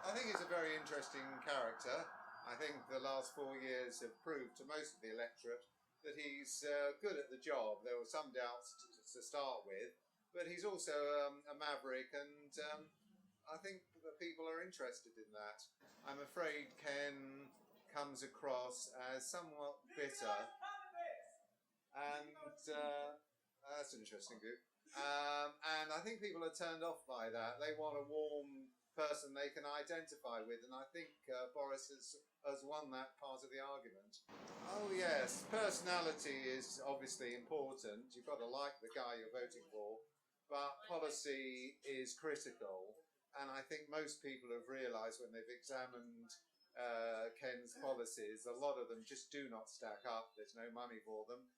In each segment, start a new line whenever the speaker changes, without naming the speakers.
I think he's a very interesting character. I think the last 4 years have proved to most of the electorate that he's good at the job. There were some doubts to start with, but he's also a maverick, and I think that people are interested in that. I'm afraid Ken comes across as somewhat bitter, and that's an interesting view. And I think people are turned off by that. They want a warm person they can identify with, and I think Boris has won that part of the argument. Oh yes, personality is obviously important. You've got to like the guy you're voting for, but policy is critical, and I think most people have realised when they've examined Ken's policies, a lot of them just do not stack up. There's no money for them.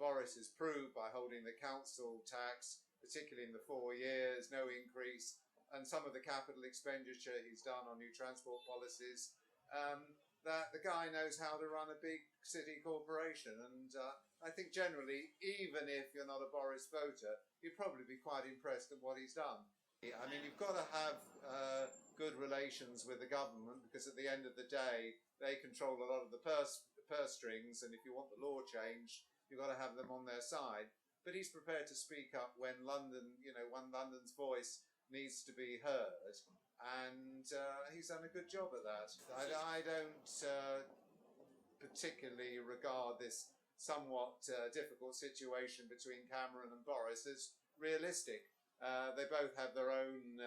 Boris has proved by holding the council tax, particularly in the 4 years, no increase, and some of the capital expenditure he's done on new transport policies, that the guy knows how to run a big city corporation. And I think generally, even if you're not a Boris voter, you'd probably be quite impressed at what he's done. I mean, you've got to have good relations with the government, because at the end of the day, they control a lot of the purse strings, and if you want the law changed, you've got to have them on their side. But he's prepared to speak up when London, when London's voice needs to be heard, and he's done a good job at that. I don't particularly regard this somewhat difficult situation between Cameron and Boris as realistic. They both have their own,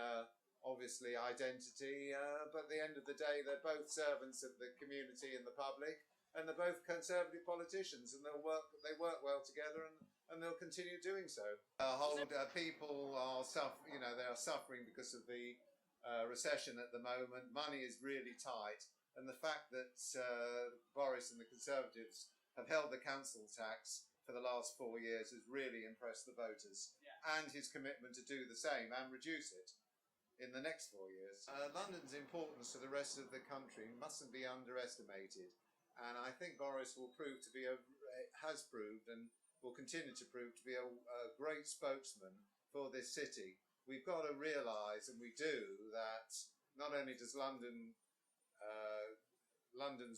obviously, identity, but at the end of the day, they're both servants of the community and the public, and they're both Conservative politicians, and they work well together, and they'll continue doing so. People are they are suffering because of the recession at the moment. Money is really tight, and the fact that Boris and the Conservatives have held the council tax for the last 4 years has really impressed the voters, and his commitment to do the same and reduce it in the next 4 years. London's importance to the rest of the country mustn't be underestimated, and I think Boris will prove to be has proved and will continue to prove to be a great spokesman for this city. We've got to realise, and we do, that not only does London's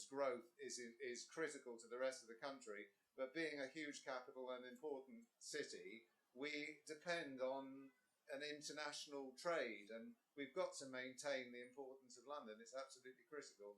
growth is critical to the rest of the country, but being a huge capital and important city, we depend on an international trade, and we've got to maintain the importance of London. It's absolutely critical.